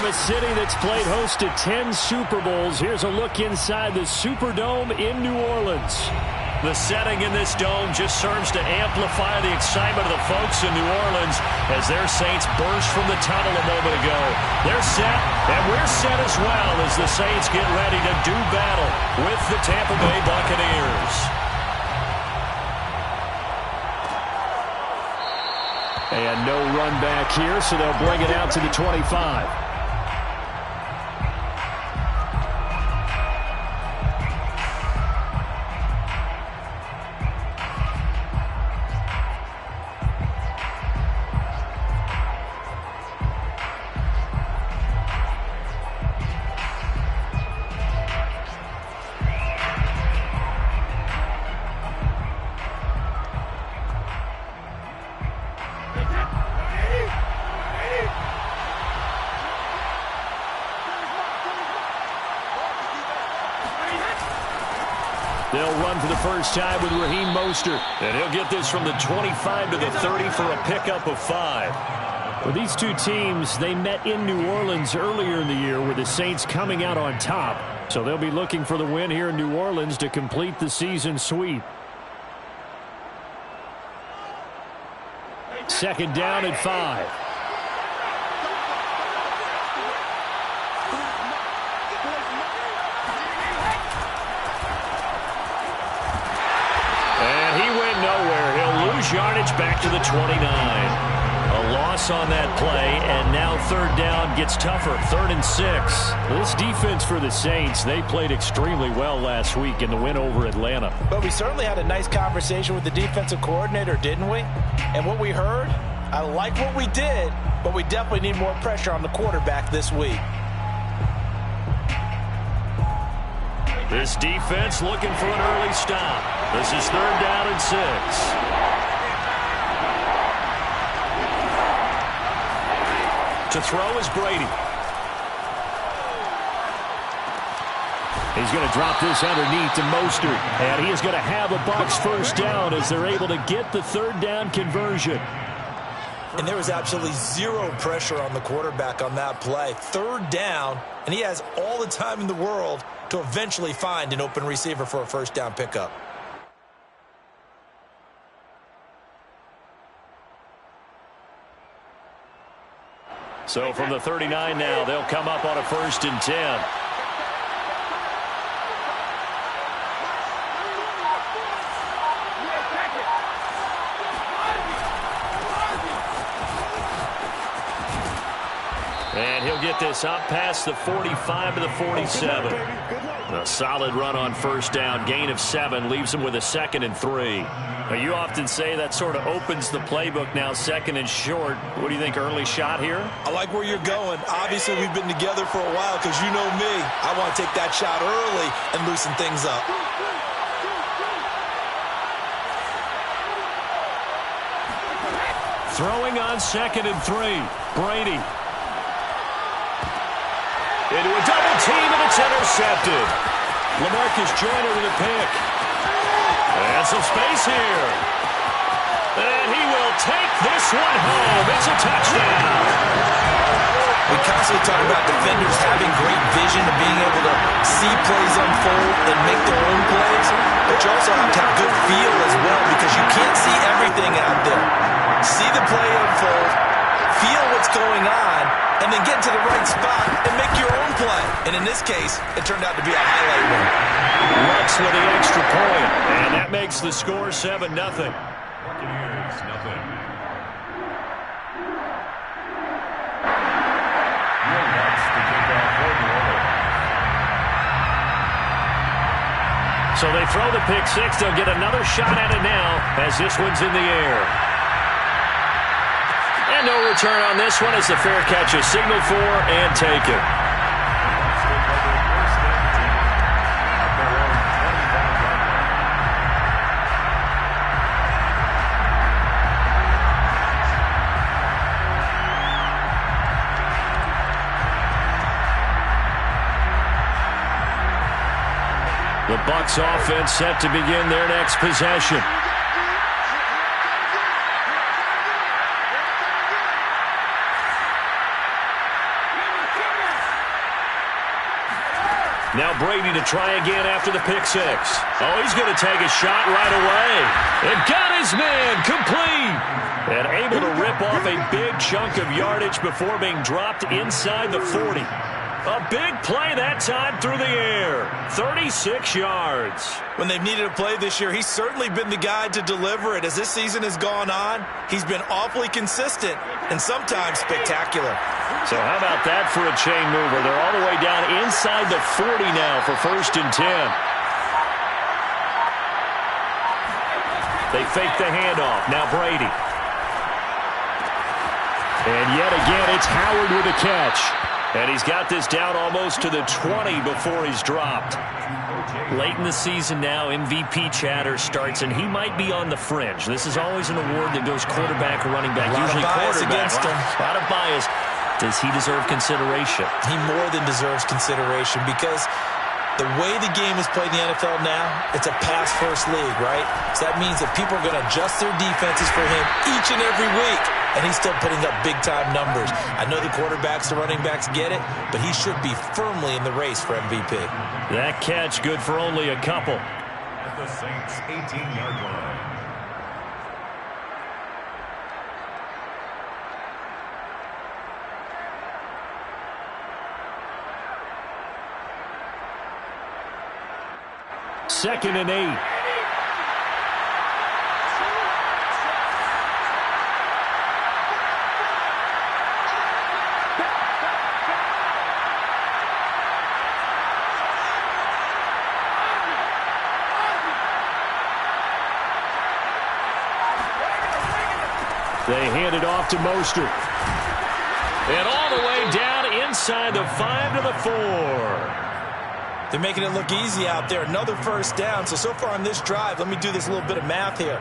a city that's played host to 10 Super Bowls, here's a look inside the Superdome in New Orleans. The setting in this dome just serves to amplify the excitement of the folks in New Orleans as their Saints burst from the tunnel a moment ago. They're set, and we're set as well as the Saints get ready to do battle with the Tampa Bay Buccaneers. And no run back here, so they'll bring it out to the 25. They'll run for the first time with Raheem Mostert. And he'll get this from the 25 to the 30 for a pickup of 5. Well, these two teams, they met in New Orleans earlier in the year with the Saints coming out on top. So they'll be looking for the win here in New Orleans to complete the season sweep. Second down at 5. Yardage back to the 29. A loss on that play, and now third down gets tougher. 3rd and 6. This defense for the Saints, they played extremely well last week in the win over Atlanta. But we certainly had a nice conversation with the defensive coordinator, didn't we? And what we heard, I like what we did, but we definitely need more pressure on the quarterback this week. This defense looking for an early stop. This is 3rd down and 6. To throw is Brady. He's going to drop this underneath to Mostert. And he is going to have a Bucs first down as they're able to get the 3rd down conversion. And there was absolutely zero pressure on the quarterback on that play. 3rd down, and he has all the time in the world to eventually find an open receiver for a first down pickup. So from the 39 now, they'll come up on a 1st and 10. And he'll get this up past the 45 to the 47. A solid run on 1st down. Gain of 7 leaves him with a 2nd and 3. Now, you often say that sort of opens the playbook now, 2nd and short. What do you think, early shot here? I like where you're going. Obviously, we've been together for a while because you know me. I want to take that shot early and loosen things up. Throwing on 2nd and 3. Brady. Into a double team, and it's intercepted. LaMarcus Joyner with a pick. And some space here. And he will take this one home. It's a touchdown. We constantly talk about defenders having great vision and being able to see plays unfold and make their own plays. But you also have to have good feel as well because you can't see everything out there. See the play unfold, feel what's going on, and then get to the right spot and make your own play. And in this case, it turned out to be a highlight one. Lux with the extra point, and that makes the score 7-0. Buccaneers, nothing. So they throw the pick 6. They'll get another shot at it now as this one's in the air. And no return on this one as the fair catch is signaled for and taken. The Bucs offense set to begin their next possession. Now Brady to try again after the pick six. Oh, he's going to take a shot right away. And got his man complete. And able to rip off a big chunk of yardage before being dropped inside the 40. A big play that time through the air. 36 yards. When they've needed a play this year, he's certainly been the guy to deliver it. As this season has gone on, he's been awfully consistent and sometimes spectacular. So how about that for a chain mover? They're all the way down inside the 40 now for 1st and 10. They fake the handoff. Now Brady. And yet again, it's Howard with a catch. And he's got this down almost to the 20 before he's dropped. Late in the season now, MVP chatter starts, and he might be on the fringe. This is always an award that goes quarterback or running back. Usually quarterback. Against him. A lot of bias. Does he deserve consideration? He more than deserves consideration because the way the game is played in the NFL now, it's a pass-first league, right? So that means that people are going to adjust their defenses for him each and every week, and he's still putting up big-time numbers. I know the quarterbacks, the running backs get it, but he should be firmly in the race for MVP. That catch good for only a couple. At the Saints' 18-yard line. Second and 8. They hand it off to Mostert. And all the way down inside the 5 to the 4. They're making it look easy out there. Another first down. So far on this drive, let me do this little bit of math here.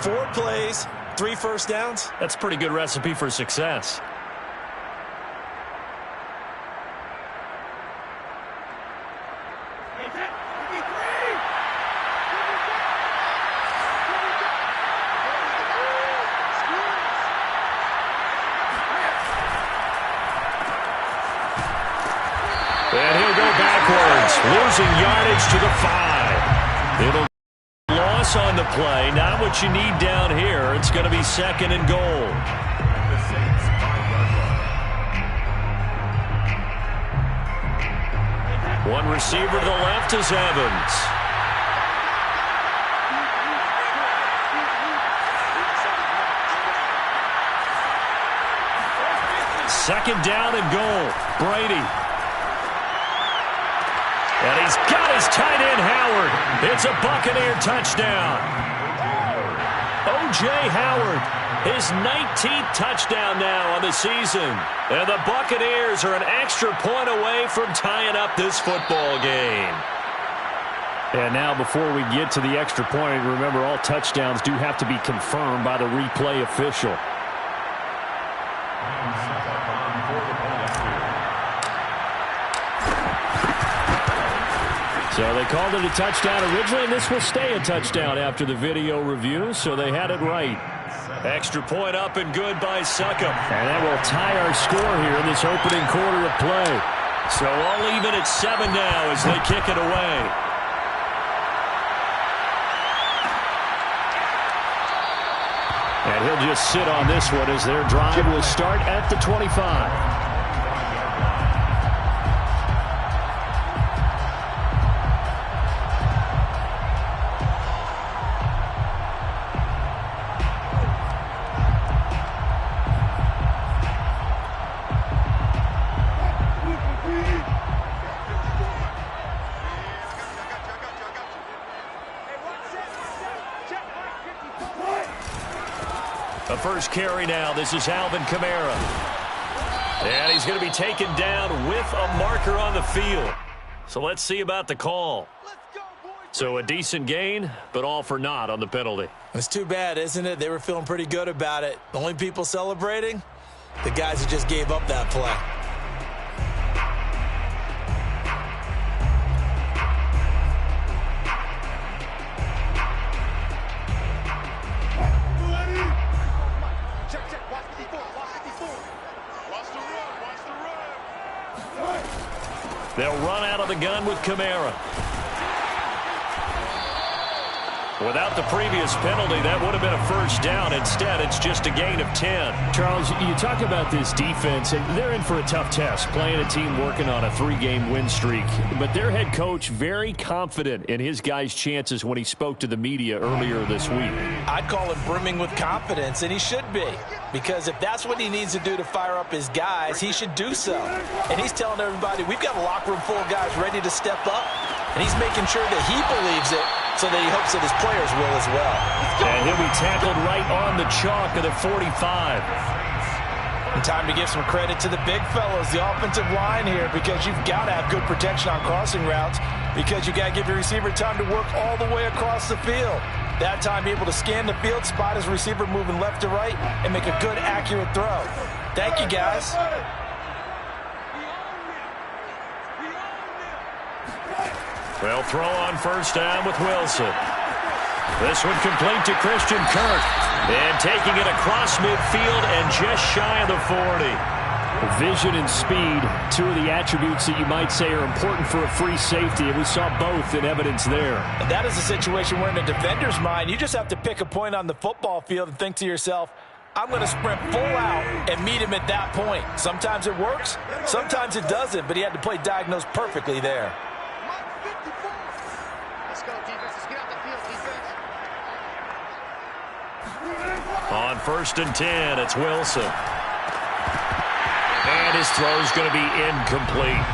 4 plays, 3 first downs. That's a pretty good recipe for success. And he'll go backwards, losing yardage to the 5. It'll be a loss on the play. Not what you need down here. It's going to be 2nd and goal. The Saints' 5-yard line. One receiver to the left is Evans. Second down and goal. Brady. And he's got his tight end, Howard. It's a Buccaneer touchdown. O.J. Howard, his 19th touchdown now on the season. And the Buccaneers are an extra point away from tying up this football game. And now before we get to the extra point, remember all touchdowns do have to be confirmed by the replay official. So they called it a touchdown originally, and this will stay a touchdown after the video review, so they had it right. Extra point up and good by Succop. And that will tie our score here in this opening quarter of play. So all even at 7 now as they kick it away. And he'll just sit on this one as their drive will start at the 25. The first carry now. This is Alvin Kamara. And he's going to be taken down with a marker on the field. So let's see about the call. So a decent gain, but all for naught on the penalty. It's too bad, isn't it? They were feeling pretty good about it. The only people celebrating, the guys who just gave up that play. They'll run out of the gun with Kamara. Without the previous penalty, that would have been a first down. Instead, it's just a gain of 10. Charles, you talk about this defense, and they're in for a tough test, playing a team working on a 3-game win streak. But their head coach very confident in his guys' chances when he spoke to the media earlier this week. I'd call him brimming with confidence, and he should be. Because if that's what he needs to do to fire up his guys, he should do so. And he's telling everybody, we've got a locker room full of guys ready to step up. And he's making sure that he believes it, so that he hopes that his players will as well. And he'll be tackled right on the chalk of the 45. And time to give some credit to the big fellows, the offensive line here, because you've got to have good protection on crossing routes, because you got to give your receiver time to work all the way across the field. That time be able to scan the field, spot his receiver moving left to right, and make a good, accurate throw. Thank you, guys. They'll throw on first down with Wilson. This one complete to Christian Kirk. And taking it across midfield and just shy of the 40. Vision and speed, two of the attributes that you might say are important for a free safety, and we saw both in evidence there. And that is a situation where in a defender's mind, you just have to pick a point on the football field and think to yourself, I'm going to sprint full out and meet him at that point. Sometimes it works, sometimes it doesn't, but he had to play diagnose perfectly there. On first and 10, it's Wilson. And his throw's going to be incomplete.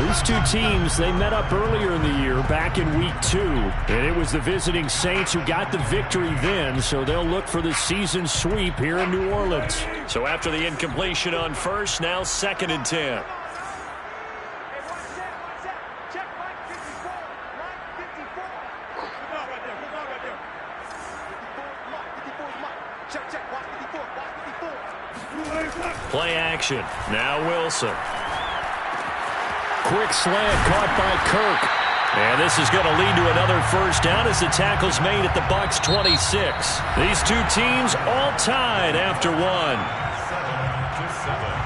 These two teams, they met up earlier in the year, back in week 2. And it was the visiting Saints who got the victory then, so they'll look for the season sweep here in New Orleans. So after the incompletion on first, now 2nd and 10. Play action. Now Wilson. Quick slant caught by Kirk. And this is going to lead to another first down as the tackle's made at the Bucs 26. These two teams all tied after one. 7-7.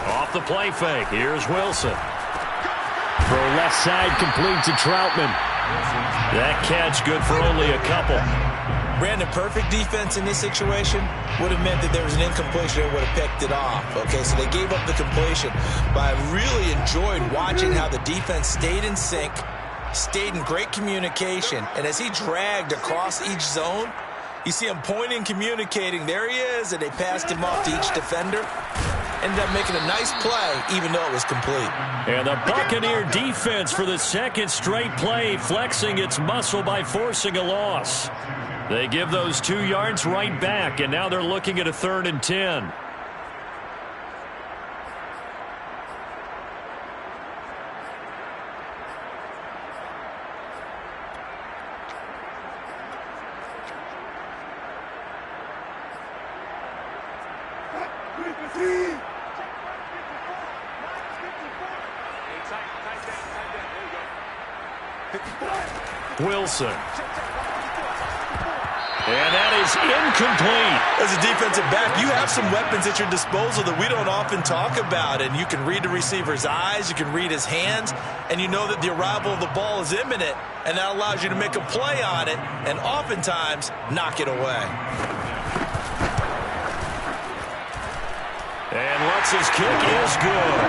Off the play fake. Here's Wilson. Throw left side complete to Troutman. That catch good for only a couple. Brandon, perfect defense in this situation would have meant that there was an incompletion that would have picked it off. Okay, so they gave up the completion. But I really enjoyed watching how the defense stayed in sync, stayed in great communication, and as he dragged across each zone, you see him pointing, communicating. There he is, and they passed him off to each defender. Ended up making a nice play, even though it was complete. And the Buccaneer defense for the second straight play, flexing its muscle by forcing a loss. They give those 2 yards right back, and now they're looking at a 3rd and 10. Wilson. And that is incomplete. As a defensive back, you have some weapons at your disposal that we don't often talk about. And you can read the receiver's eyes, you can read his hands, and you know that the arrival of the ball is imminent, and that allows you to make a play on it and oftentimes knock it away. And Lutz's kick is good.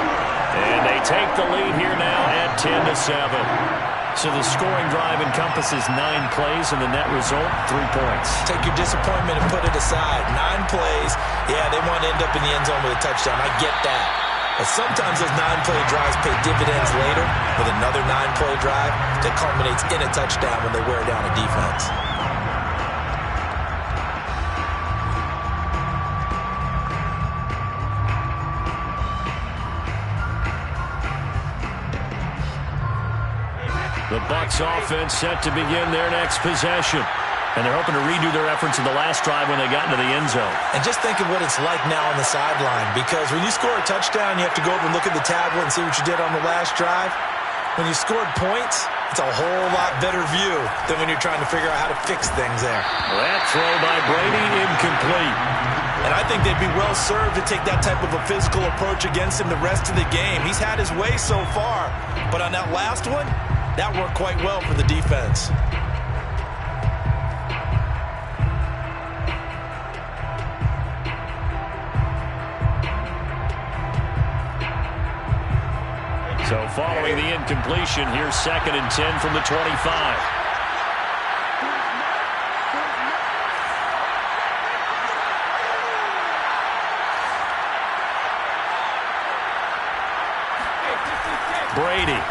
And they take the lead here now at 10-7. So the scoring drive encompasses 9 plays, and the net result, 3 points. Take your disappointment and put it aside. 9 plays, yeah, they want to end up in the end zone with a touchdown. I get that. But sometimes those 9-play drives pay dividends later with another 9-play drive that culminates in a touchdown when they wear down a defense. The Bucs offense set to begin their next possession. And they're hoping to redo their efforts in the last drive when they got into the end zone. And just think of what it's like now on the sideline, because when you score a touchdown, you have to go over and look at the tablet and see what you did on the last drive. When you scored points, it's a whole lot better view than when you're trying to figure out how to fix things there. That throw by Brady, incomplete. And I think they'd be well served to take that type of a physical approach against him the rest of the game. He's had his way so far, but on that last one, that worked quite well for the defense. So following the incompletion, here's 2nd and 10 from the 25. Brady.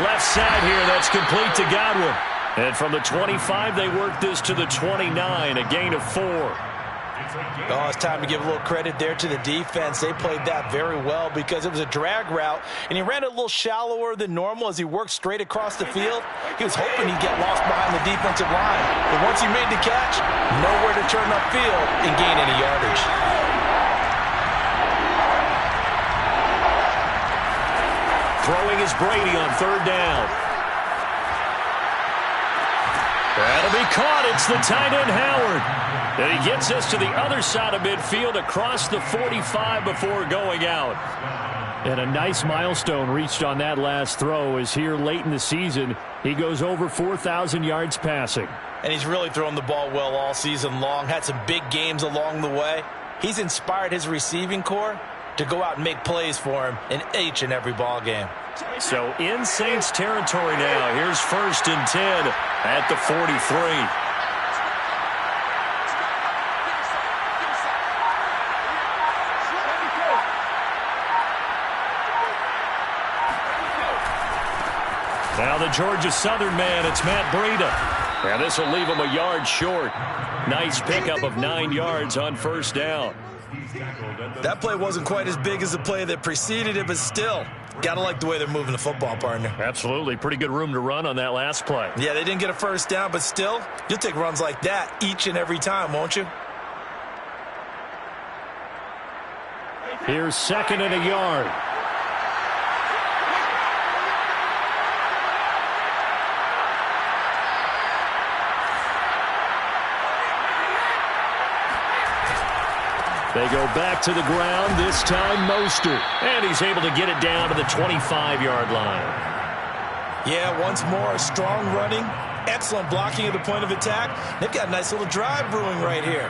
Left side here, that's complete to Godwin. And from the 25, they work this to the 29, a gain of 4. Oh, it's time to give a little credit there to the defense. They played that very well because it was a drag route, and he ran it a little shallower than normal as he worked straight across the field. He was hoping he'd get lost behind the defensive line, but once he made the catch, nowhere to turn upfield and gain any yardage. Throwing is Brady on 3rd down. That'll be caught. It's the tight end, Howard. And he gets us to the other side of midfield across the 45 before going out. And a nice milestone reached on that last throw is here late in the season. He goes over 4,000 yards passing. And he's really thrown the ball well all season long. Had some big games along the way. He's inspired his receiving corps to go out and make plays for him in each and every ball game. So in Saints territory now. Here's 1st and 10 at the 43. Now the Georgia Southern man, it's Matt Breida. And this will leave him a yard short. Nice pickup of 9 yards on 1st down. That play wasn't quite as big as the play that preceded it, but still, gotta like the way they're moving the football, partner. Absolutely. Pretty good room to run on that last play. Yeah, they didn't get a 1st down, but still, you'll take runs like that each and every time, won't you? Here's 2nd and a yard. They go back to the ground, this time Mostert. And he's able to get it down to the 25-yard line. Yeah, once more, strong running, excellent blocking at the point of attack. They've got a nice little drive brewing right here.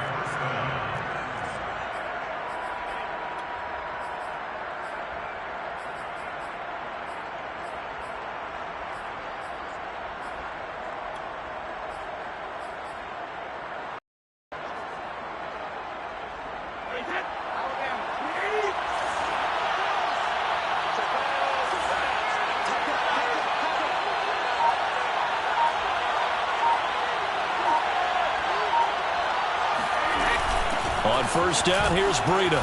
On 1st down, here's Breida.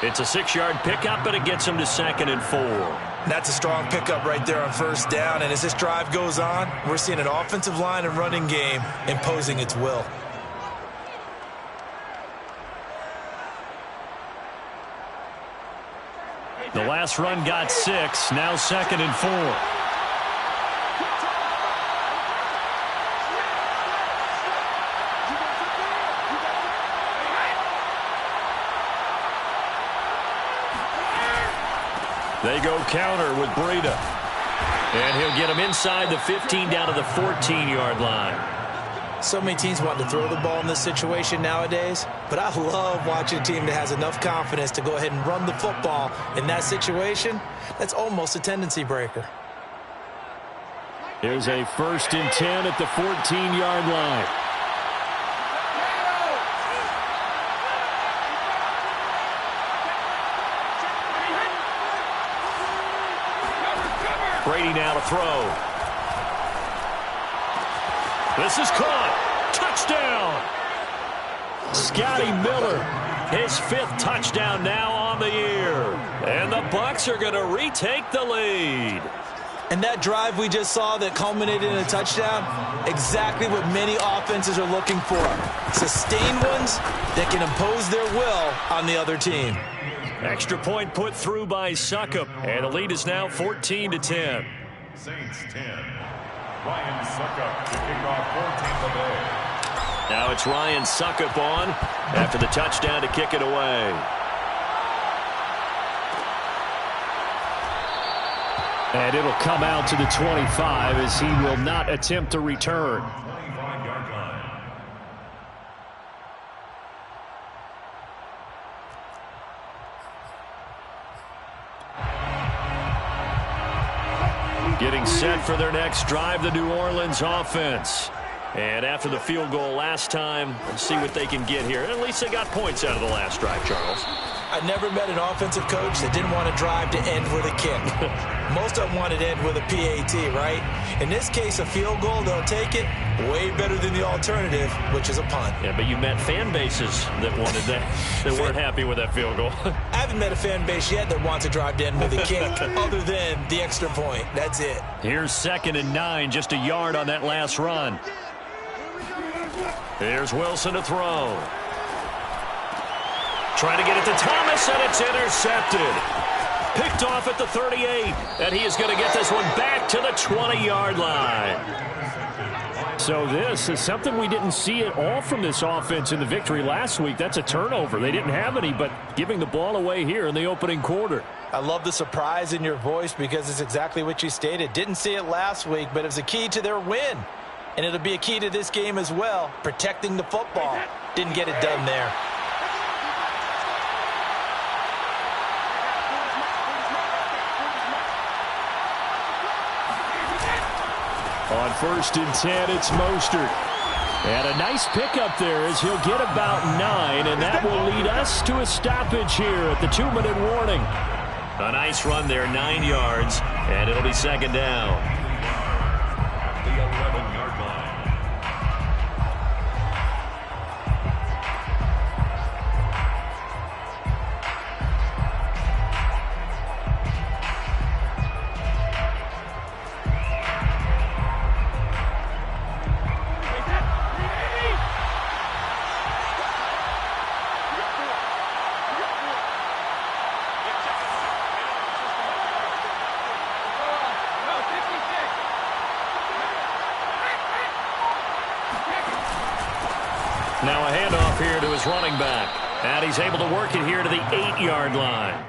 It's a 6-yard pickup, but it gets him to 2nd and 4. That's a strong pickup right there on 1st down, and as this drive goes on, we're seeing an offensive line and running game imposing its will. The last run got 6, now 2nd and 4. They go counter with Breida. And he'll get him inside the 15 down to the 14-yard line. So many teams want to throw the ball in this situation nowadays, but I love watching a team that has enough confidence to go ahead and run the football in that situation. That's almost a tendency breaker. Here's a 1st and 10 at the 14-yard line. Brady now to throw. This is caught. Touchdown. Scotty Miller, his 5th touchdown now on the year. And the Bucs are going to retake the lead. And that drive we just saw that culminated in a touchdown, exactly what many offenses are looking for. Sustained ones that can impose their will on the other team. Extra point put through by Suckup, and the lead is now 14-10. Saints 10. Ryan Suckup to kick off 14th of A. Now it's Ryan Suckup on after the touchdown to kick it away. And it'll come out to the 25 as he will not attempt to return. 25-yard line. Getting set for their next drive, the New Orleans offense. And after the field goal last time, let's see what they can get here. At least they got points out of the last drive, Charles. I never met an offensive coach that didn't want to drive to end with a kick. Most of them wanted to end with a PAT, right? In this case, a field goal, they'll take it. Way better than the alternative, which is a punt. Yeah, but you met fan bases that wanted that, that weren't happy with that field goal. I haven't met a fan base yet that wants to drive to end with a kick other than the extra point. That's it. Here's 2nd and 9, just a yard on that last run. Here's Wilson to throw. Trying to get it to Thomas, and it's intercepted. Picked off at the 38, and he is going to get this one back to the 20-yard line. So this is something we didn't see at all from this offense in the victory last week. That's a turnover. They didn't have any, but giving the ball away here in the opening quarter. I love the surprise in your voice because it's exactly what you stated. Didn't see it last week, but it was a key to their win. And it'll be a key to this game as well, protecting the football. Didn't get it done there. On 1st and 10, it's Mostert. And a nice pickup there as he'll get about 9, and that will lead us to a stoppage here at the 2-minute warning. A nice run there, 9 yards, and it'll be 2nd down. The 11-yard line. Now a handoff here to his running back. And he's able to work it here to the 8-yard line.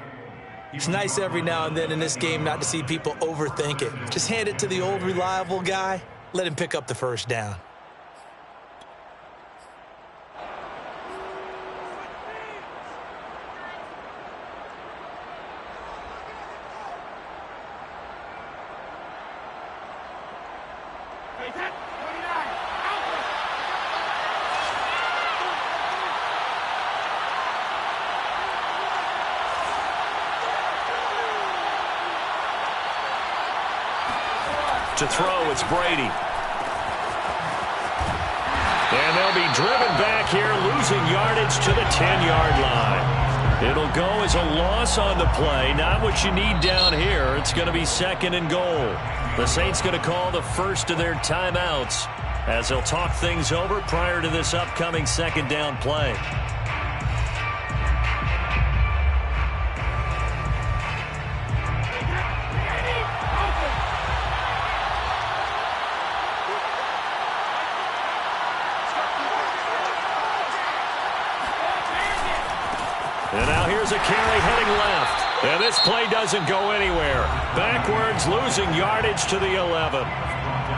It's nice every now and then in this game not to see people overthink it. Just hand it to the old reliable guy. Let him pick up the first down. To throw, it's Brady. And they'll be driven back here, losing yardage to the 10-yard line. It'll go as a loss on the play. Not what you need down here. It's going to be 2nd and goal. The Saints going to call the first of their timeouts as they'll talk things over prior to this upcoming 2nd down play. And now here's a carry heading left. And this play doesn't go anywhere. Backwards, losing yardage to the 11.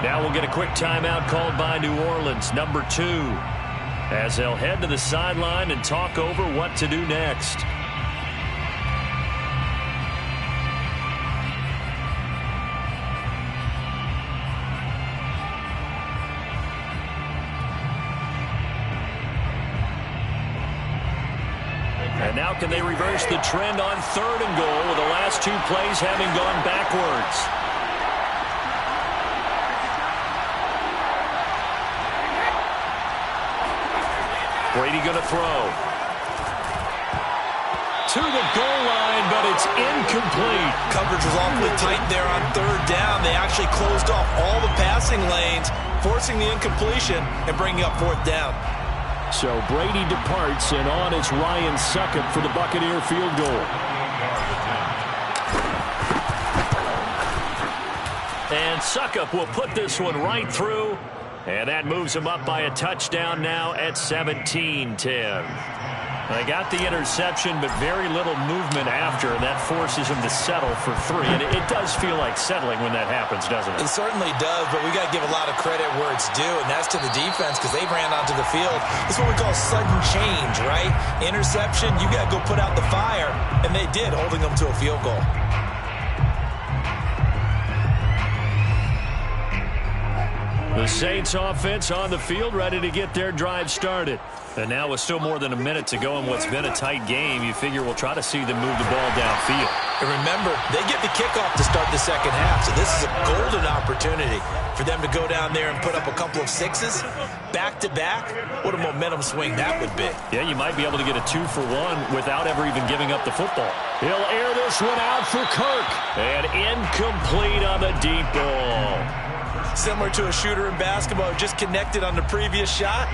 Now we'll get a quick timeout called by New Orleans, number 2, as they'll head to the sideline and talk over what to do next. And now can they reverse the trend on 3rd and goal with the last 2 plays having gone backwards? Brady going to throw. To the goal line, but but it's incomplete. Coverage was awfully tight there on third down. They actually closed off all the passing lanes, forcing the incompletion and bringing up fourth down. So Brady departs, and on it's Ryan Succop for the Buccaneer field goal. And Succop will put this one right through, and that moves him up by a touchdown now at 17-10. They got the interception, but very little movement after, and that forces him to settle for 3. And it does feel like settling when that happens, doesn't it? It certainly does, but we got to give a lot of credit where it's due, and that's to the defense because they ran onto the field. It's what we call sudden change, right? Interception, you got to go put out the fire, and they did, holding them to a field goal. The Saints offense on the field, ready to get their drive started. And now with still more than a minute to go in what's been a tight game, you figure we'll try to see them move the ball downfield. And remember, they get the kickoff to start the second half, so this is a golden opportunity for them to go down there and put up a couple of sixes back-to-back. What a momentum swing that would be. Yeah, you might be able to get a 2-for-1 without ever even giving up the football. He'll air this one out for Kirk. And incomplete on the deep ball. Similar to a shooter in basketball who just connected on the previous shot.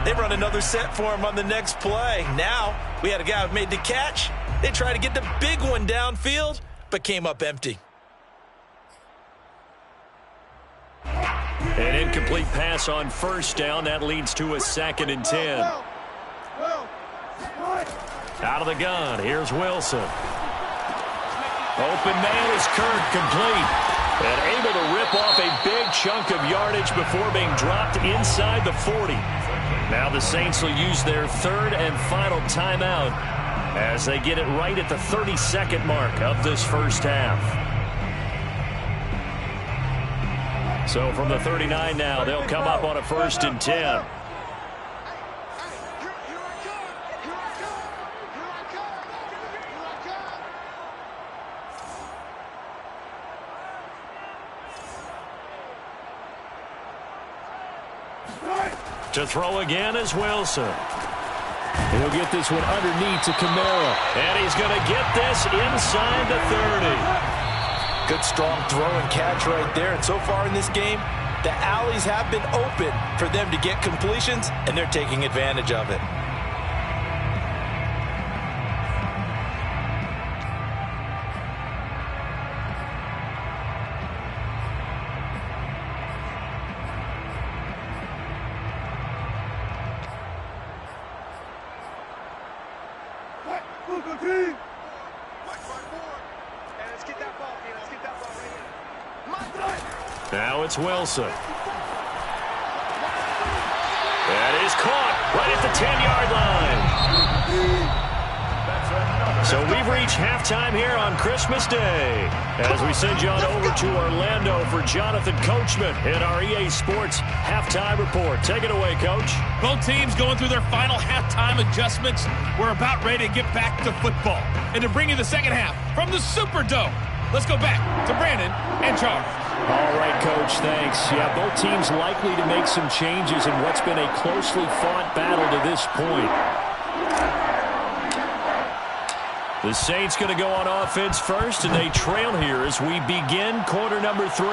They run another set for him on the next play. Now, we had a guy who made the catch. They tried to get the big one downfield, but came up empty. An incomplete pass on first down. That leads to a 2nd and 10. Out of the gun, here's Wilson. Open man is Kirk, complete. And able to rip off a big chunk of yardage before being dropped inside the 40. Now the Saints will use their 3rd and final timeout as they get it right at the 32nd mark of this first half. So from the 39 now, they'll come up on a 1st and 10. To throw again is Wilson. He'll get this one underneath to Kamara. And he's going to get this inside the 30. Good, strong throw and catch right there. And so far in this game, the alleys have been open for them to get completions, and they're taking advantage of it. Now it's Wilson. That is caught right at the 10-yard line. So we've reached halftime here on Christmas Day as we send you on over to Orlando for Jonathan Coachman in our EA Sports Halftime Report. Take it away, Coach. Both teams going through their final halftime adjustments. We're about ready to get back to football. And to bring you the second half from the Superdome, let's go back to Brandon and Charles. All right, Coach, thanks. Yeah, both teams likely to make some changes in what's been a closely fought battle to this point. The Saints going to go on offense first, and they trail here as we begin quarter number 3.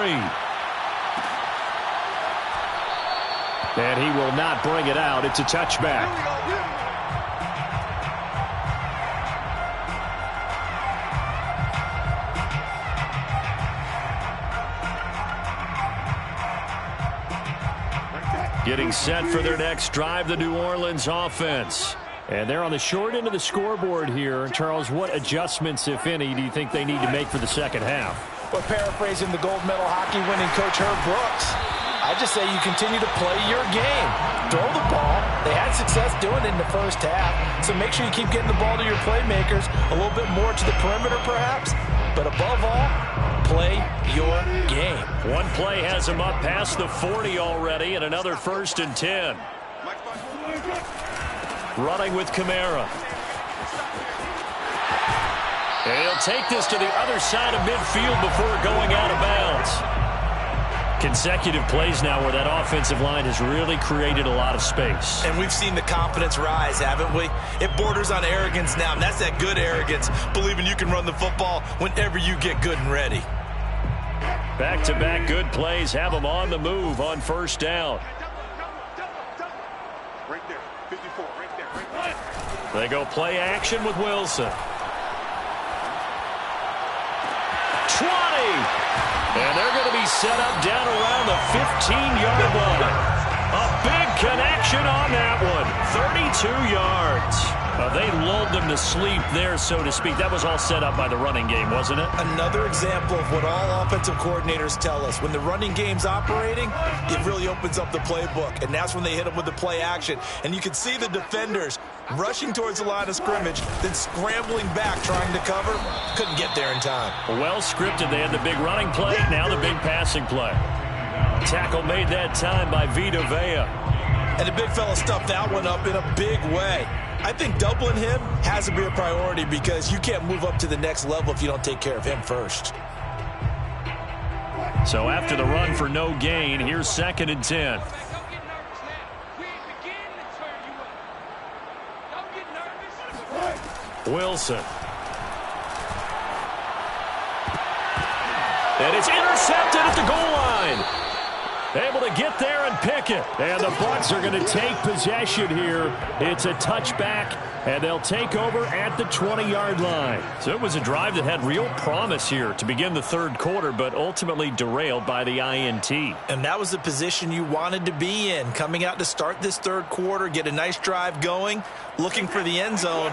And he will not bring it out. It's a touchback. Getting set for their next drive, the New Orleans offense. And they're on the short end of the scoreboard here. Charles, what adjustments, if any, do you think they need to make for the second half? Well, paraphrasing the gold medal hockey winning coach Herb Brooks, I just say you continue to play your game. Throw the ball. They had success doing it in the first half. So make sure you keep getting the ball to your playmakers, a little bit more to the perimeter perhaps. But above all, play your game. One play has him up past the 40 already, and another 1st and 10. Running with Kamara. And he'll take this to the other side of midfield before going out of bounds. Consecutive plays now where that offensive line has really created a lot of space. And we've seen the confidence rise, haven't we? It borders on arrogance now, and that's that good arrogance, believing you can run the football whenever you get good and ready. Back-to-back good plays have them on the move on first down. Right there, 54, right there. They go play action with Wilson. 20! And they're going to be set up down around the 15-yard line. A big connection on that one. 32 yards. They lulled them to sleep there, so to speak. That was all set up by the running game, wasn't it? Another example of what all offensive coordinators tell us. When the running game's operating, it really opens up the playbook. And that's when they hit them with the play action. And you can see the defenders rushing towards the line of scrimmage, then scrambling back, trying to cover. Couldn't get there in time. Well scripted. They had the big running play, now the big passing play. Tackle made that time by Vita Vea. And the big fella stuffed that one up in a big way. I think doubling him has to be a priority because you can't move up to the next level if you don't take care of him first. So after the run for no gain, here's 2nd and 10. Wilson. And it's intercepted at the goal line. Able to get there and pick it. And the Bucs are going to take possession here. It's a touchback, and they'll take over at the 20-yard line. So it was a drive that had real promise here to begin the third quarter, but ultimately derailed by the INT. And that was the position you wanted to be in. Coming out to start this third quarter, get a nice drive going, looking for the end zone.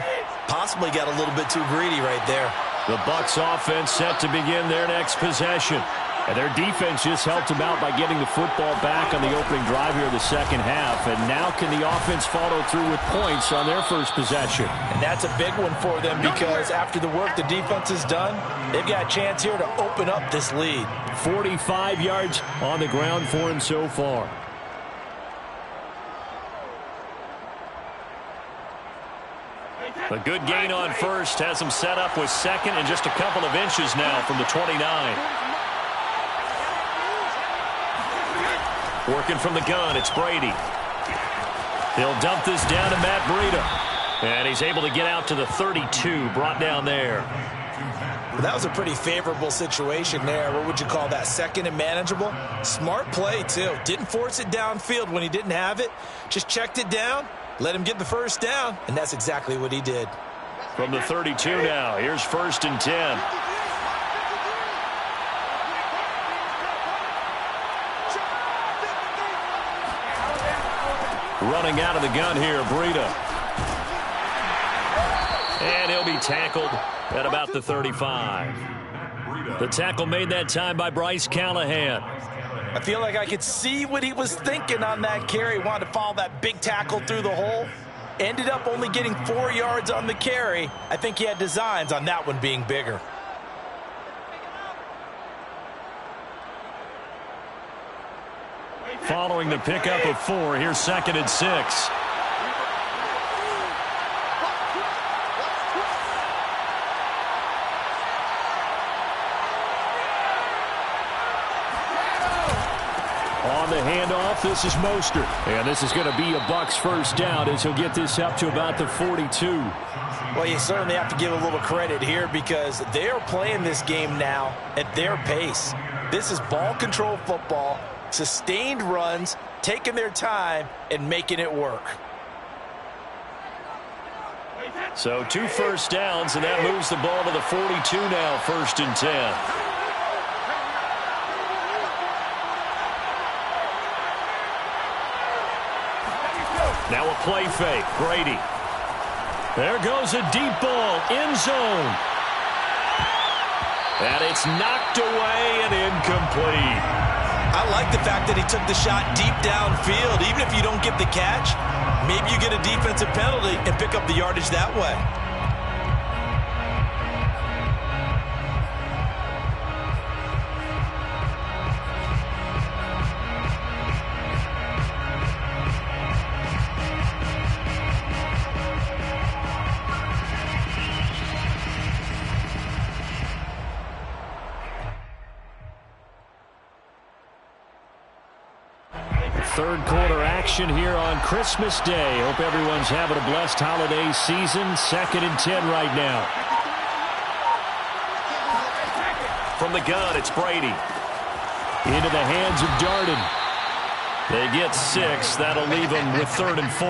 Possibly got a little bit too greedy right there. The Bucs offense set to begin their next possession. And their defense just helped them out by getting the football back on the opening drive here in the second half. And now can the offense follow through with points on their first possession? And that's a big one for them because after the work the defense has done, they've got a chance here to open up this lead. 45 yards on the ground for him so far. A good gain on first has him set up with second and just a couple of inches now from the 29. Working from the gun, it's Brady. He'll dump this down to Matt Breida. And he's able to get out to the 32, brought down there. Well, that was a pretty favorable situation there. What would you call that? Second and manageable? Smart play, too. Didn't force it downfield when he didn't have it. Just checked it down, let him get the first down, and that's exactly what he did. From the 32 now, here's 1st and 10. Running out of the gun here, Breida. And he'll be tackled at about the 35. The tackle made that time by Bryce Callahan. I feel like I could see what he was thinking on that carry. Wanted to follow that big tackle through the hole. Ended up only getting 4 yards on the carry. I think he had designs on that one being bigger. Following the pickup of 4, here's 2nd and 6. On the handoff, this is Mostert. And this is going to be a Bucs first down as he'll get this up to about the 42. Well, you certainly have to give a little credit here because they are playing this game now at their pace. This is ball control football, sustained runs, taking their time, and making it work. So 2 first downs, and that moves the ball to the 42 now, 1st and 10. Now a play fake. Brady. There goes a deep ball. End zone. And it's knocked away and incomplete. I like the fact that he took the shot deep downfield. Even if you don't get the catch, maybe you get a defensive penalty and pick up the yardage that way. third quarter action here on Christmas Day. Hope everyone's having a blessed holiday season. 2nd and 10 right now. From the gun, it's Brady. Into the hands of Darden. They get 6. That'll leave them with 3rd and 4.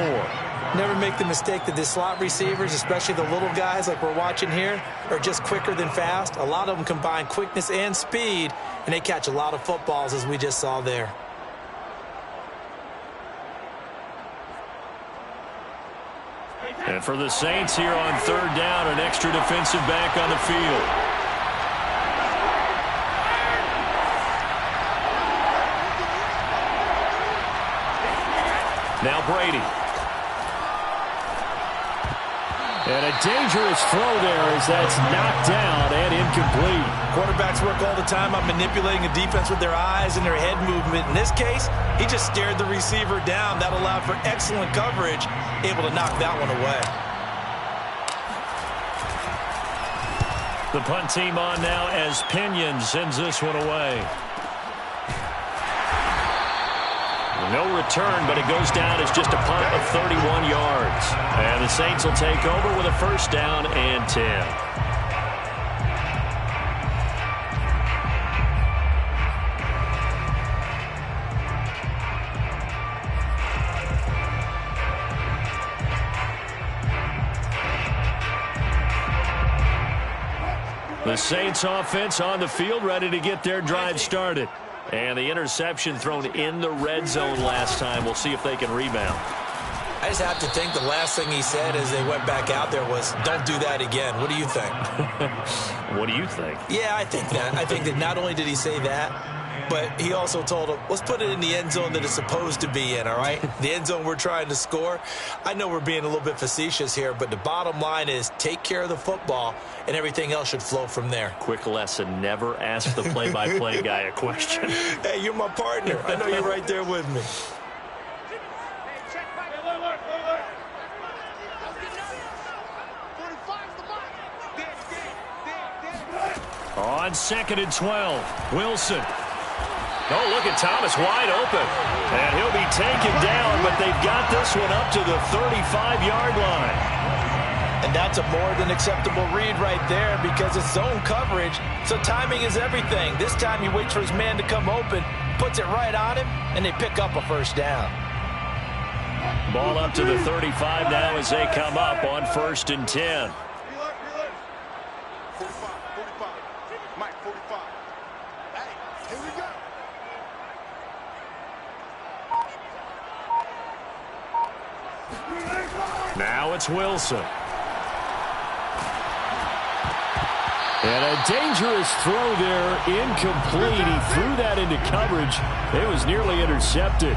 Never make the mistake that the slot receivers, especially the little guys like we're watching here, are just quicker than fast. A lot of them combine quickness and speed, and they catch a lot of footballs, as we just saw there. And for the Saints here on 3rd down, an extra defensive back on the field. Now Brady. And a dangerous throw there as that's knocked down and incomplete. Quarterbacks work all the time on manipulating a defense with their eyes and their head movement. In this case, he just stared the receiver down. That allowed for excellent coverage, able to knock that one away. The punt team on now as Pinion sends this one away. No return, but it goes down as just a punt of 31 yards. And the Saints will take over with a 1st down and 10. The Saints offense on the field, ready to get their drive started. And the interception thrown in the red zone last time. We'll see if they can rebound. I just have to think the last thing he said as they went back out there was, don't do that again. What do you think? What do you think? Yeah, I think that. I think that not only did he say that, but he also told him, let's put it in the end zone that it's supposed to be in, all right? The end zone we're trying to score. I know we're being a little bit facetious here, but the bottom line is take care of the football, and everything else should flow from there. Quick lesson, never ask the play-by-play guy a question. Hey, you're my partner. I know you're right there with me. On 2nd and 12, Wilson. Oh, look at Thomas wide open. And he'll be taken down, but they've got this one up to the 35-yard line. And that's a more than acceptable read right there because it's zone coverage, so timing is everything. This time he waits for his man to come open, puts it right on him, and they pick up a 1st down. Ball up to the 35 now as they come up on 1st and 10. Now it's Wilson. And a dangerous throw there, incomplete. He threw that into coverage. It was nearly intercepted.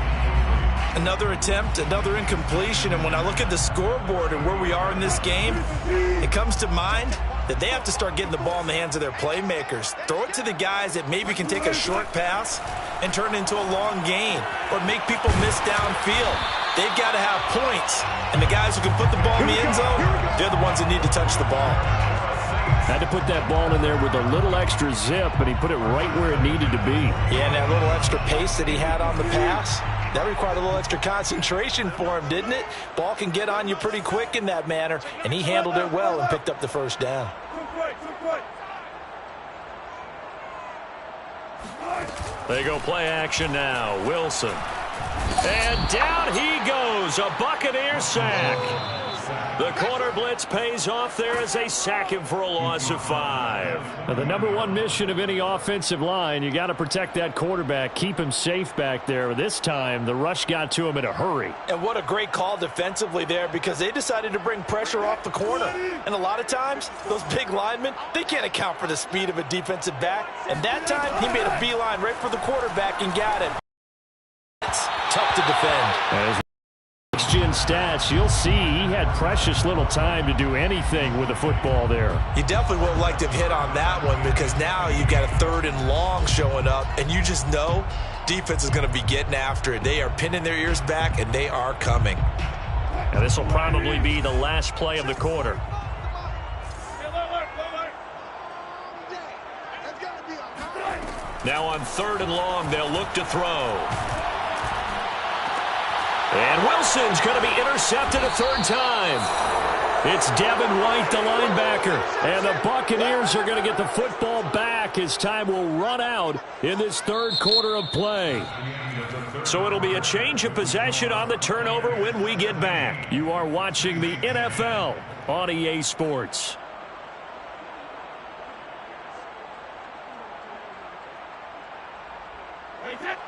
Another attempt, another incompletion, and when I look at the scoreboard and where we are in this game, it comes to mind that they have to start getting the ball in the hands of their playmakers. Throw it to the guys that maybe can take a short pass and turn it into a long gain or make people miss downfield. They've got to have points, and the guys who can put the ball in the end zone, they're the ones that need to touch the ball. Had to put that ball in there with a little extra zip, and he put it right where it needed to be. Yeah, and that little extra pace that he had on the pass, that required a little extra concentration for him, didn't it? Ball can get on you pretty quick in that manner, and he handled it well and picked up the 1st down. They go play action now. Wilson. And down he goes. A Buccaneer sack. The corner blitz pays off there as they sack him for a loss of 5. Now, the #1 mission of any offensive line, you got to protect that quarterback, keep him safe back there. This time, the rush got to him in a hurry. And what a great call defensively there because they decided to bring pressure off the corner. And a lot of times, those big linemen, they can't account for the speed of a defensive back. And that time, he made a beeline right for the quarterback and got it. It's tough to defend. As next-gen stats, you'll see he had precious little time to do anything with the football there. You definitely would have liked to have hit on that one because now you've got a 3rd and long showing up, and you just know defense is going to be getting after it. They are pinning their ears back, and they are coming. Now this will probably be the last play of the quarter. Now on 3rd and long, they'll look to throw. And Wilson's going to be intercepted a third time. It's Devin White, the linebacker. And the Buccaneers are going to get the football back as time will run out in this third quarter of play. So it'll be a change of possession on the turnover when we get back. You are watching the NFL on EA Sports.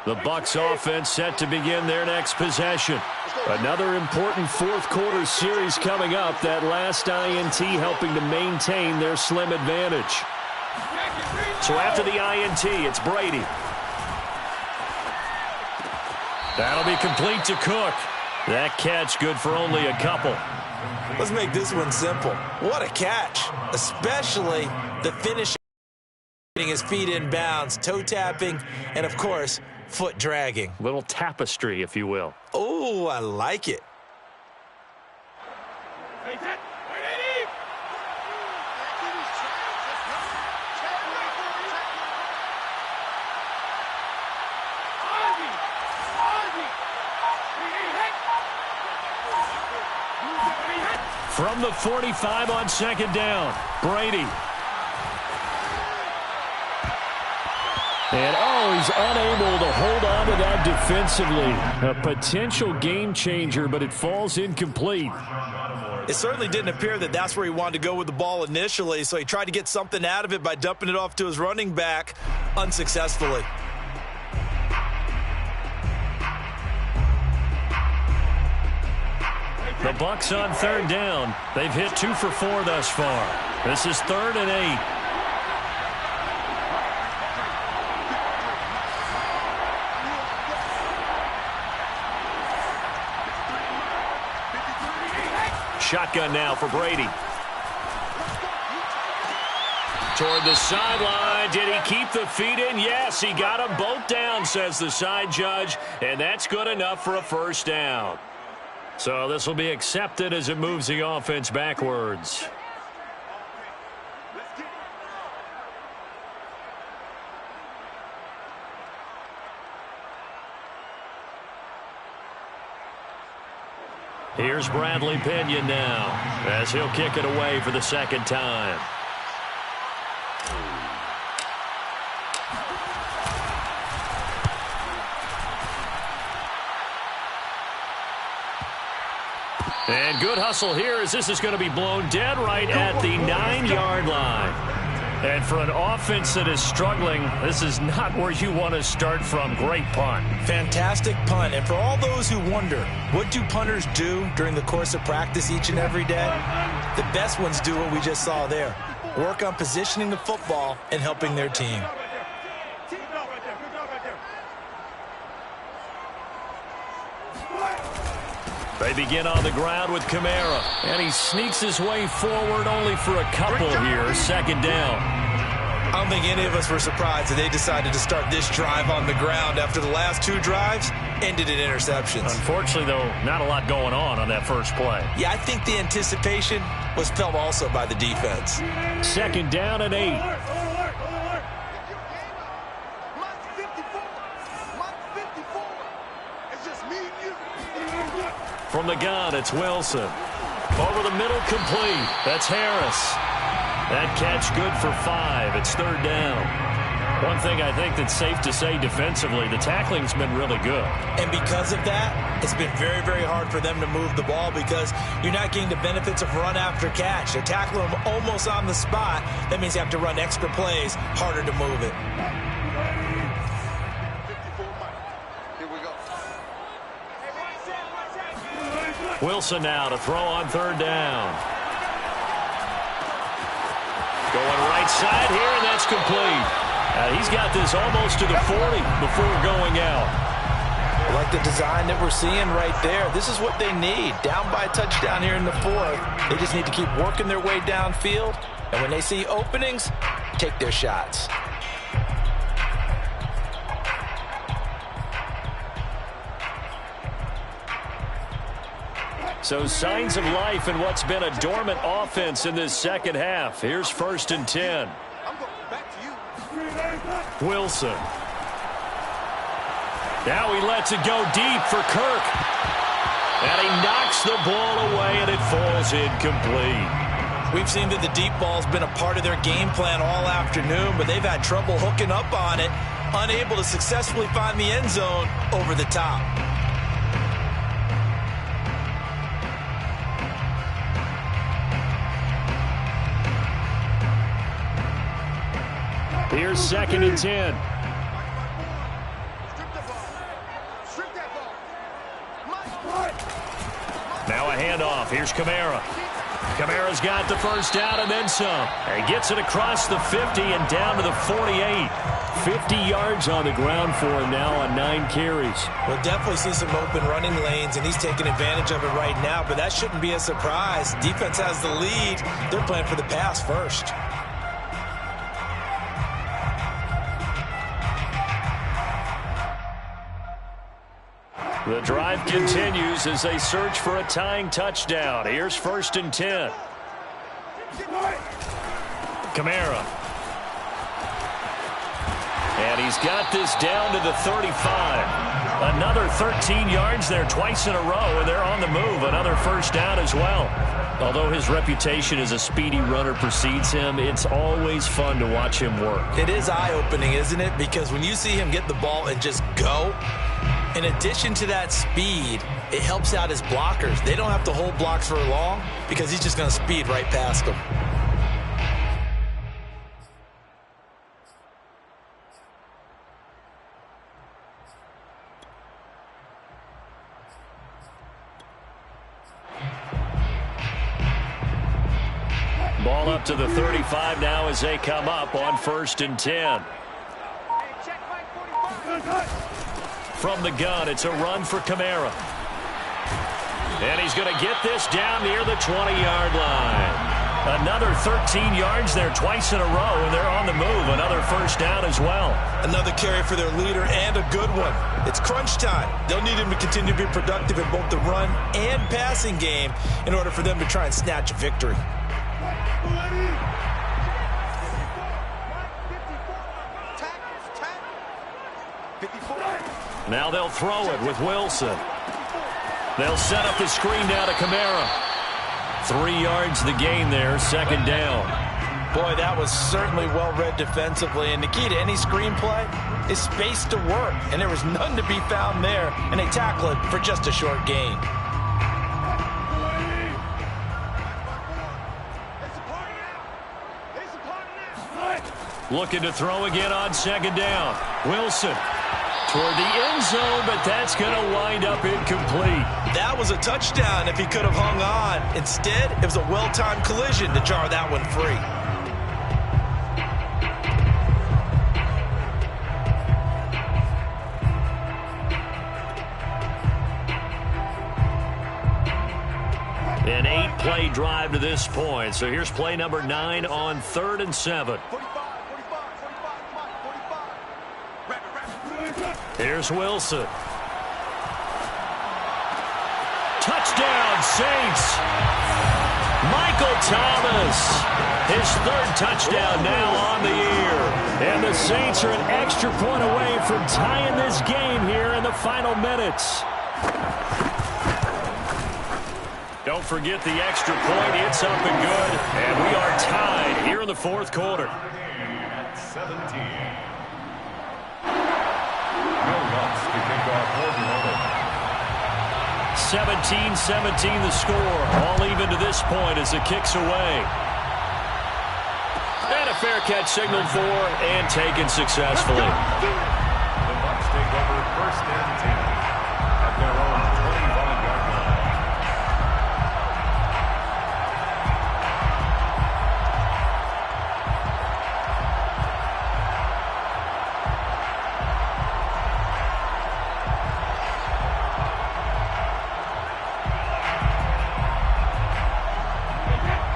The Bucs offense set to begin their next possession. Another important fourth quarter series coming up. That last INT helping to maintain their slim advantage. So after the INT, it's Brady. That'll be complete to Cook. That catch good for only a couple. Let's make this one simple. What a catch, especially the finish. Getting his feet in bounds, toe tapping, and of course, foot dragging. Little tapestry, if you will. Oh, I like it. From the 45 on second down, Brady. And, he's unable to hold on to that defensively. A potential game changer, but it falls incomplete. It certainly didn't appear that that's where he wanted to go with the ball initially, so he tried to get something out of it by dumping it off to his running back unsuccessfully. The Bucs on third down. They've hit 2 for 4 thus far. This is 3rd and 8. Shotgun now for Brady. Toward the sideline. Did he keep the feet in? Yes, he got them both down, says the side judge. And that's good enough for a first down. So this will be accepted as it moves the offense backwards. Here's Bradley Pinion now as he'll kick it away for the second time. And good hustle here as this is going to be blown dead right at the 9-yard line. And for an offense that is struggling, this is not where you want to start from. Great punt. Fantastic punt. And for all those who wonder, what do punters do during the course of practice each and every day? The best ones do what we just saw there. Work on positioning the football and helping their team. They begin on the ground with Kamara. And he sneaks his way forward only for a couple here. Second down. I don't think any of us were surprised that they decided to start this drive on the ground after the last 2 drives ended in interceptions. Unfortunately, though, not a lot going on that first play. Yeah, I think the anticipation was felt also by the defense. Second down and 8. From the gun, it's Wilson. Over the middle, complete. That's Harris. That catch good for 5. It's 3rd down. One thing I think that's safe to say defensively, the tackling's been really good. And because of that, it's been very, very hard for them to move the ball because you're not getting the benefits of run after catch. They're tackling them almost on the spot. That means you have to run extra plays, harder to move it. Wilson now to throw on 3rd down. Going right side here, and that's complete. He's got this almost to the 40 before going out. I like the design that we're seeing right there. This is what they need. Down by a touchdown here in the 4th. They just need to keep working their way downfield. And when they see openings, take their shots. So signs of life in what's been a dormant offense in this second half. Here's 1st and 10. Wilson. Now he lets it go deep for Kirk. And he knocks the ball away, and it falls incomplete. We've seen that the deep ball's been a part of their game plan all afternoon, but they've had trouble hooking up on it, unable to successfully find the end zone over the top. Here's 2nd and 10. Now a handoff. Here's Kamara. Kamara's got the first down and then some. He gets it across the 50 and down to the 48. 50 yards on the ground for him now on 9 carries. We'll definitely see some open running lanes, and he's taking advantage of it right now, but that shouldn't be a surprise. Defense has the lead. They're playing for the pass first. The drive continues as they search for a tying touchdown. Here's 1st and 10. Kamara. And he's got this down to the 35. Another 13 yards there twice in a row, and they're on the move. Another first down as well. Although his reputation as a speedy runner precedes him, it's always fun to watch him work. It is eye-opening, isn't it? Because when you see him get the ball and just go, in addition to that speed, it helps out his blockers. They don't have to hold blocks for long because he's just going to speed right past them. Ball up to the 35 now as they come up on 1st and 10. From the gun, it's a run for Kamara. And he's going to get this down near the 20-yard line. Another 13 yards there twice in a row, and they're on the move. Another first down as well. Another carry for their leader, and a good one. It's crunch time. They'll need him to continue to be productive in both the run and passing game in order for them to try and snatch a victory. Now they'll throw it with Wilson. They'll set up the screen down to Kamara. 3 yards the gain there, 2nd down. Boy, that was certainly well-read defensively, and the key to any screenplay is space to work, and there was none to be found there, and they tackle it for just a short gain. Looking to throw again on 2nd down. Wilson toward the end zone, but that's going to wind up incomplete. That was a touchdown if he could have hung on. Instead, it was a well-timed collision to jar that one free. An 8-play drive to this point. So here's play number 9 on 3rd and 7. Here's Wilson. Touchdown, Saints. Michael Thomas. His 3rd touchdown now on the year. And the Saints are an extra point away from tying this game here in the final minutes. Don't forget the extra point. It's up and good. And we are tied here in the 4th quarter. At 17. No loss to kick off for New Orleans. 17-17 the score. All even to this point as the kick's away. And a fair catch signaled for and taken successfully. The Bucs take over 1st and 10 at their own 21-yard line.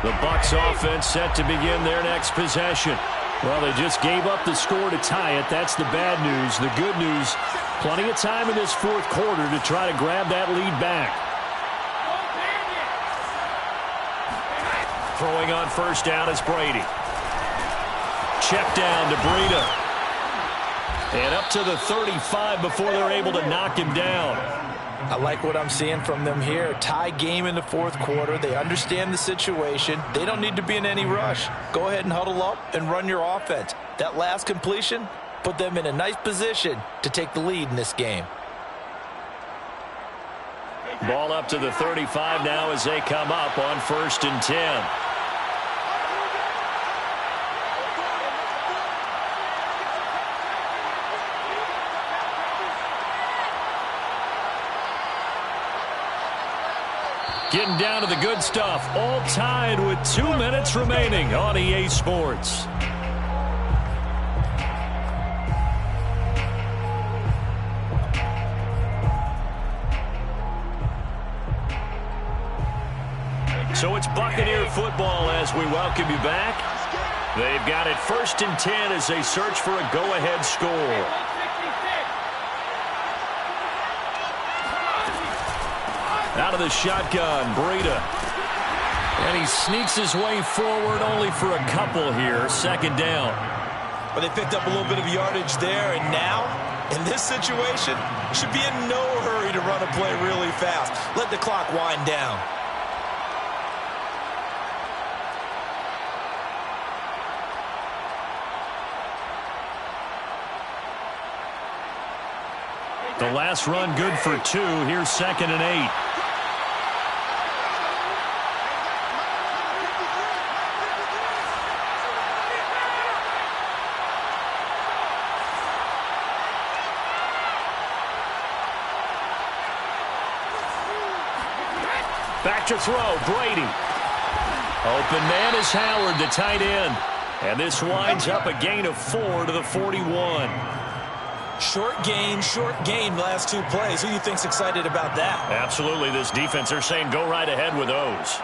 The Bucs offense set to begin their next possession. Well, they just gave up the score to tie it. That's the bad news. The good news, plenty of time in this 4th quarter to try to grab that lead back. Throwing on 1st down is Brady. Check down to Breida. And up to the 35 before they're able to knock him down. I like what I'm seeing from them here. Tie game in the fourth quarter. They understand the situation. They don't need to be in any rush. Go ahead and huddle up and run your offense. That last completion put them in a nice position to take the lead in this game. Ball up to the 35 now as they come up on 1st and 10. Getting down to the good stuff. All tied with 2 minutes remaining on EA Sports. So it's Buccaneer football as we welcome you back. They've got it 1st and 10 as they search for a go-ahead score. Out of the shotgun, Breida. And he sneaks his way forward only for a couple here. 2nd down. But they picked up a little bit of yardage there, and now, in this situation, should be in no hurry to run a play really fast. Let the clock wind down. The last run good for 2. Here's 2nd and 8. Back to throw, Brady. Open man is Howard, the tight end. And this winds up a gain of 4 to the 41. Short gain last 2 plays. Who do you think's excited about that? Absolutely, this defense, they're saying go right ahead with those.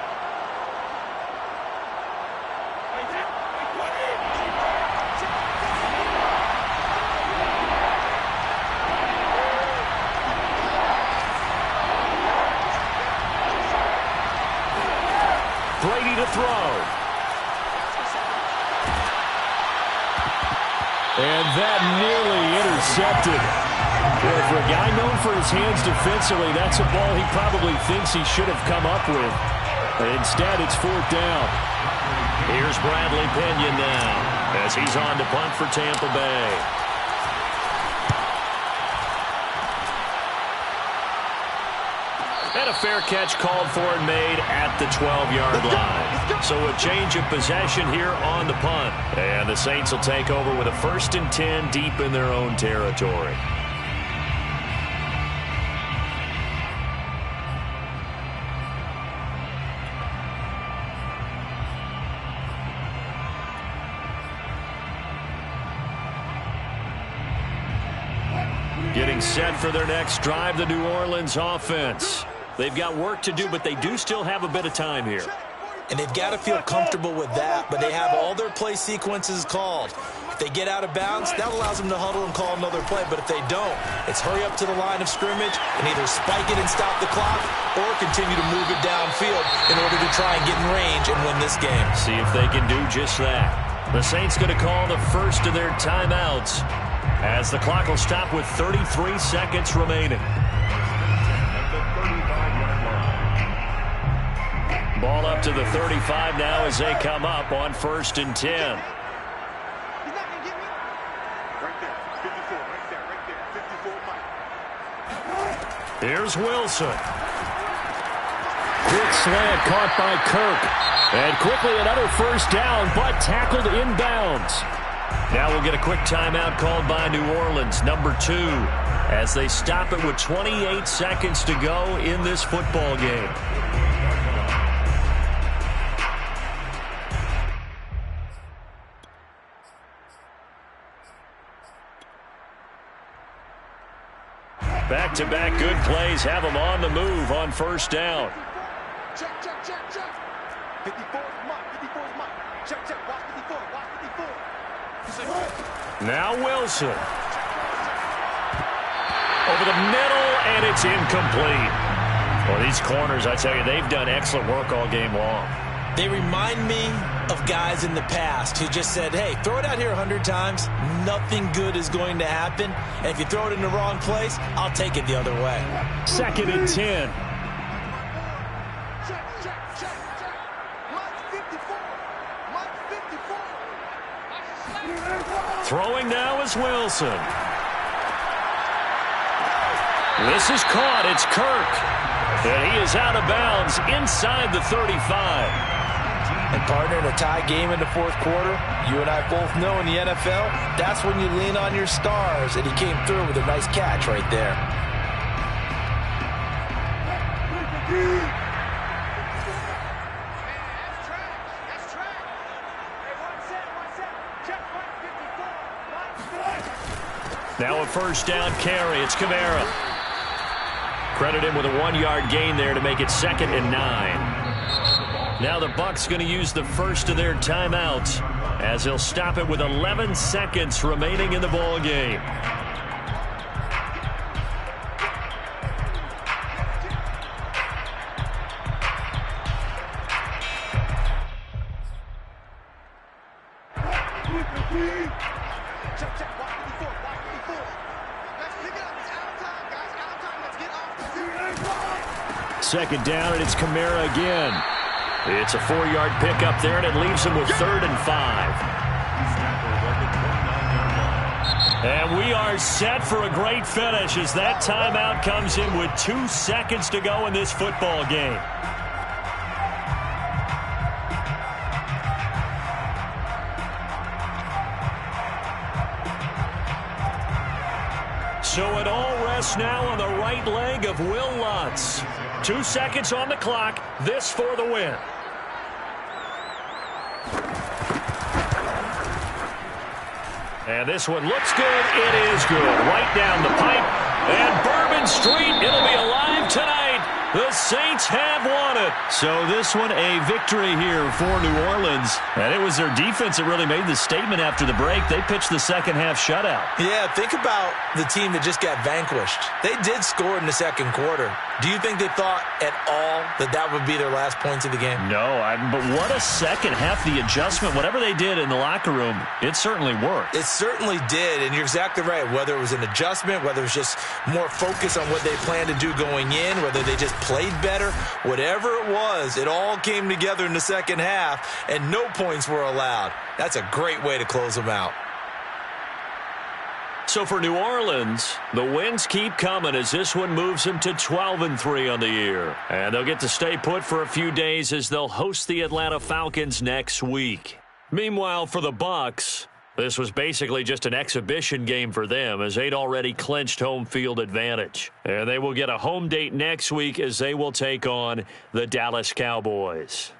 Brady to throw. And that nearly intercepted. Well, for a guy known for his hands defensively, that's a ball he probably thinks he should have come up with. Instead, it's 4th down. Here's Bradley Pinion now as he's on to punt for Tampa Bay. And a fair catch called for and made at the 12-yard line. So a change of possession here on the punt. And the Saints will take over with a 1st and 10 deep in their own territory. Getting set for their next drive, the New Orleans offense. They've got work to do, but they do still have a bit of time here. And they've got to feel comfortable with that, but they have all their play sequences called. If they get out of bounds, that allows them to huddle and call another play, but if they don't, it's hurry up to the line of scrimmage and either spike it and stop the clock or continue to move it downfield in order to try and get in range and win this game. See if they can do just that. The Saints going to call the first of their timeouts as the clock will stop with 33 seconds remaining. Ball up to the 35 now as they come up on 1st and 10. Here's Wilson. Quick slant caught by Kirk. And quickly another 1st down, but tackled inbounds. Now we'll get a quick timeout called by New Orleans, number 2, as they stop it with 28 seconds to go in this football game. Back-to-back good plays have them on the move on 1st down. Check. 54 is mine. 54 is mine. Check. Watch 54. Now Wilson. Over the middle, and it's incomplete. Well, these corners, I tell you, they've done excellent work all game long. They remind me of guys in the past who just said, hey, throw it out here 100 times, nothing good is going to happen. And if you throw it in the wrong place, I'll take it the other way. 2nd and 10. Throwing now is Wilson. This is caught. It's Kirk. And he is out of bounds inside the 35. And partner, in a tie game in the fourth quarter, you and I both know in the NFL, that's when you lean on your stars. And he came through with a nice catch right there. Now a first down carry. It's Kamara. Credit him with a 1-yard gain there to make it 2nd and 9. Now the Bucs going to use the first of their timeouts as they'll stop it with 11 seconds remaining in the ball game. Second down, and it's Kamara again. It's a 4-yard pickup there, and it leaves him with 3rd and 5. And we are set for a great finish as that timeout comes in with 2 seconds to go in this football game. So it all rests now on the right leg of Will Lutz. 2 seconds on the clock. This for the win. And this one looks good. It is good. Right down the pipe. And Bourbon Street, it'll be alive tonight. The Saints have won it. So this one a victory here for New Orleans. And it was their defense that really made the statement after the break. They pitched the second half shutout. Yeah, think about the team that just got vanquished. They did score in the second quarter. Do you think they thought at all that that would be their last points of the game? No, but what a second half. The adjustment, whatever they did in the locker room, it certainly worked. It certainly did, and you're exactly right. Whether it was an adjustment, whether it was just more focus on what they planned to do going in, whether they just played better, whatever it was, it all came together in the second half, and no points were allowed. That's a great way to close them out. So for New Orleans, the wins keep coming as this one moves them to 12-3 on the year. And they'll get to stay put for a few days as they'll host the Atlanta Falcons next week. Meanwhile, for the Bucs, this was basically just an exhibition game for them as they'd already clinched home field advantage. And they will get a home date next week as they will take on the Dallas Cowboys.